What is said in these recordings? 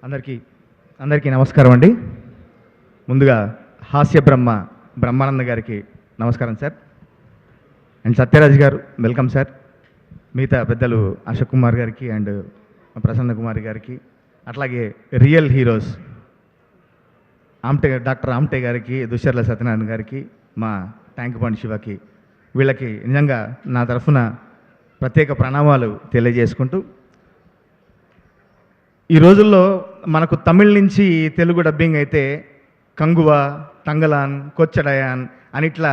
అందరికీ అందరికీ నమస్కారం అండి. ముందుగా హాస్య బ్రహ్మానంద గారికి నమస్కారం సార్. అండ్ సత్యరాజ్ గారు వెల్కమ్ సార్. మిగతా పెద్దలు అశోక్ కుమార్ గారికి అండ్ ప్రసన్న కుమార్ గారికి, అట్లాగే రియల్ హీరోస్ డాక్టర్ ఆమ్టే గారికి, దుశ్శర్ల సత్యనారాయణ గారికి, మా ట్యాంక్ బండ్ శివకి, వీళ్ళకి నిజంగా నా తరఫున ప్రత్యేక ప్రణామాలు తెలియజేసుకుంటూ, ఈ రోజుల్లో మనకు తమిళ్ నుంచి తెలుగు డబ్బింగ్ అయితే కంగువా, తంగలాన్, కొచ్చడయాన్ అని ఇట్లా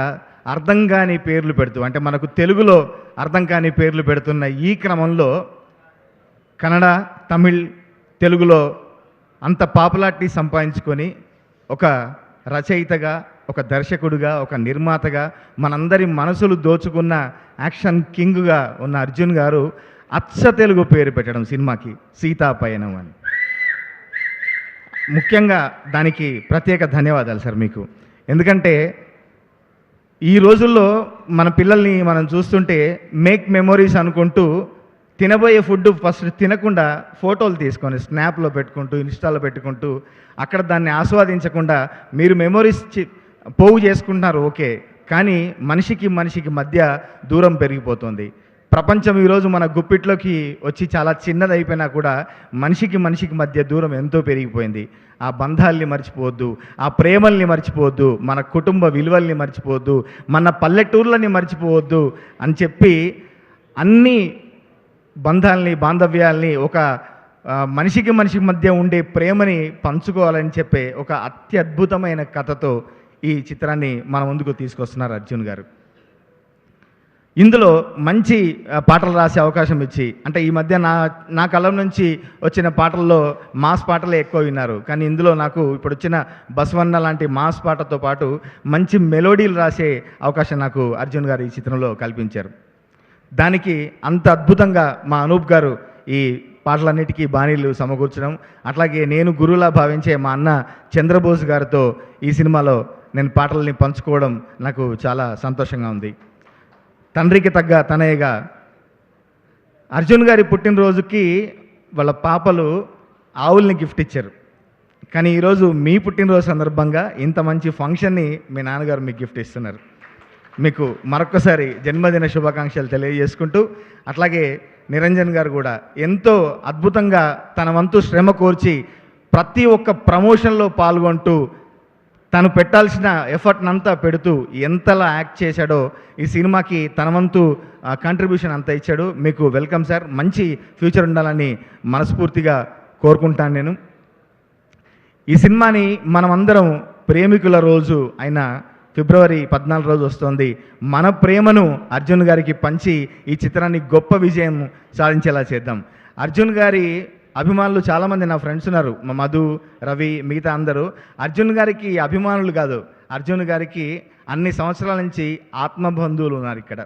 అర్థం కాని పేర్లు పెడుతూ, అంటే మనకు తెలుగులో అర్థం కాని పేర్లు పెడుతున్న ఈ క్రమంలో కన్నడ, తమిళ్, తెలుగులో అంత పాపులారిటీ సంపాదించుకొని ఒక రచయితగా, ఒక దర్శకుడుగా, ఒక నిర్మాతగా మనందరి మనసులు దోచుకున్న యాక్షన్ కింగ్గా ఉన్న అర్జున్ గారు అచ్చ తెలుగు పేరు పెట్టడం సినిమాకి సీతాపయనం అని. ముఖ్యంగా దానికి ప్రత్యేక ధన్యవాదాలు సార్ మీకు. ఎందుకంటే ఈ రోజుల్లో మన పిల్లల్ని మనం చూస్తుంటే మేక్ మెమొరీస్ అనుకుంటూ తినబోయే ఫుడ్ ఫస్ట్ తినకుండా ఫోటోలు తీసుకొని స్నాప్లో పెట్టుకుంటూ, ఇన్స్టాలో పెట్టుకుంటూ అక్కడ దాన్ని ఆస్వాదించకుండా మీరు మెమొరీస్ పోగు చేసుకుంటున్నారు ఓకే, కానీ మనిషికి మధ్య దూరం పెరిగిపోతుంది. ప్రపంచం ఈరోజు మన గుప్పిట్లోకి వచ్చి చాలా చిన్నది అయిపోయినా కూడా మనిషికి మధ్య దూరం ఎంతో పెరిగిపోయింది. ఆ బంధాల్ని మర్చిపోవద్దు, ఆ ప్రేమల్ని మర్చిపోవద్దు, మన కుటుంబ విలువల్ని మర్చిపోవద్దు, మన పల్లెటూర్లని మర్చిపోవద్దు అని చెప్పి అన్ని బంధాల్ని, బాంధవ్యాల్ని, ఒక మనిషికి మధ్య ఉండే ప్రేమని పంచుకోవాలని చెప్పే ఒక అత్యద్భుతమైన కథతో ఈ చిత్రాన్ని మన ముందుకు తీసుకొస్తున్నారు అర్జున్ గారు. ఇందులో మంచి పాటలు రాసే అవకాశం ఇచ్చి, అంటే ఈ మధ్య నా కలం నుంచి వచ్చిన పాటల్లో మాస్ పాటలే ఎక్కువ విన్నారు, కానీ ఇందులో నాకు ఇప్పుడు వచ్చిన బసవన్న లాంటి మాస్ పాటతో పాటు మంచి మెలోడీలు రాసే అవకాశం నాకు అర్జున్ గారు ఈ చిత్రంలో కల్పించారు. దానికి అంత అద్భుతంగా మా అనూప్ గారు ఈ పాటలన్నిటికీ బాణీలు సమకూర్చడం, అట్లాగే నేను గురువులా భావించే మా అన్న చంద్రబోస్ గారితో ఈ సినిమాలో నేను పాటల్ని పంచుకోవడం నాకు చాలా సంతోషంగా ఉంది. తండ్రికి తగ్గ తనయ్యగా అర్జున్ గారి పుట్టినరోజుకి వాళ్ళ పాపలు ఆవుల్ని గిఫ్ట్ ఇచ్చారు, కానీ ఈరోజు మీ పుట్టినరోజు సందర్భంగా ఇంత మంచి ఫంక్షన్ని మీ నాన్నగారు మీకు గిఫ్ట్ ఇస్తున్నారు. మీకు మరొక్కసారి జన్మదిన శుభాకాంక్షలు తెలియజేసుకుంటూ, అట్లాగే నిరంజన్ గారు కూడా ఎంతో అద్భుతంగా తన వంతు శ్రమ కోర్చి ప్రతి ఒక్క ప్రమోషన్లో పాల్గొంటూ తను పెట్టాల్సిన ఎఫర్ట్నంతా పెడుతూ ఎంతలా యాక్ట్ చేశాడో ఈ సినిమాకి తన వంతు కాంట్రిబ్యూషన్ అంతా ఇచ్చాడు. మీకు వెల్కమ్ సార్. మంచి ఫ్యూచర్ ఉండాలని మనస్ఫూర్తిగా కోరుకుంటాను నేను. ఈ సినిమాని మనమందరం ప్రేమికుల రోజు అయిన ఫిబ్రవరి 14 రోజు వస్తుంది. మన ప్రేమను అర్జున్ గారికి పంచి ఈ చిత్రాన్ని గొప్ప విజయం సాధించేలా చేద్దాం. అర్జున్ గారి అభిమానులు చాలామంది నా ఫ్రెండ్స్ ఉన్నారు, మా మధు, రవి, మిగతా అందరూ. అర్జున్ గారికి అభిమానులు కాదు, అర్జున్ గారికి అన్ని సంవత్సరాల నుంచి ఆత్మబంధువులు ఉన్నారు ఇక్కడ.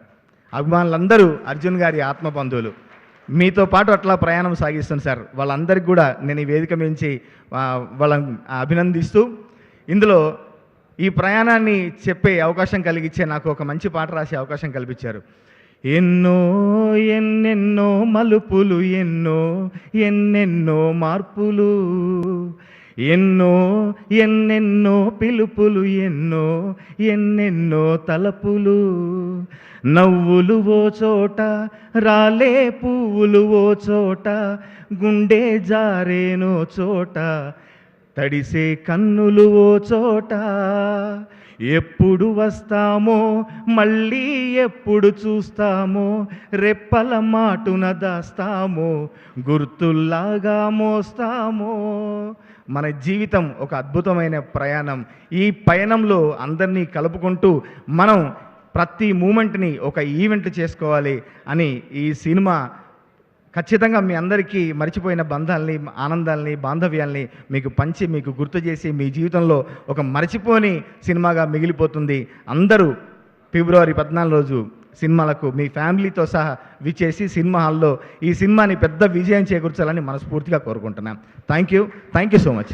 అభిమానులందరూ అర్జున్ గారి ఆత్మబంధువులు. మీతో పాటు అట్లా ప్రయాణం సాగిస్తాను సార్. వాళ్ళందరికీ కూడా నేను ఈ వేదిక మించి వాళ్ళని అభినందిస్తూ, ఇందులో ఈ ప్రయాణాన్ని చెప్పే అవకాశం కలిగించే నాకు ఒక మంచి పాట రాసే అవకాశం కల్పించారు. ఎన్నెన్నో మలుపులు, ఎన్నెన్నో మార్పులు, ఎన్నెన్నో పిలుపులు, ఎన్నెన్నో తలపులు, నవ్వులు ఓ చోట, రాలే పువ్వులు ఓ చోట, గుండె జారేనో చోట, తడిసే కన్నులు ఓ చోట, ఎప్పుడు వస్తామో మళ్ళీ ఎప్పుడు చూస్తామో, రెప్పల మాటున దాస్తామో, గుర్తుల్లాగా మోస్తామో. మన జీవితం ఒక అద్భుతమైన ప్రయాణం. ఈ పయనంలో అందరినీ కలుపుకుంటూ మనం ప్రతి మూమెంట్ని ఒక ఈవెంట్ చేసుకోవాలి అని ఈ సినిమా ఖచ్చితంగా మీ అందరికీ మర్చిపోయిన బంధాలని, ఆనందాలని, బాంధవ్యాల్ని మీకు పంచి, మీకు గుర్తు చేసి మీ జీవితంలో ఒక మర్చిపోని సినిమాగా మిగిలిపోతుంది. అందరూ ఫిబ్రవరి 14 రోజు సినిమాలకు మీ ఫ్యామిలీతో సహా విచ్చేసి సినిమా హాల్లో ఈ సినిమాని పెద్ద విజయం చేకూర్చాలని మనస్ఫూర్తిగా కోరుకుంటున్నాను. Thank you so much.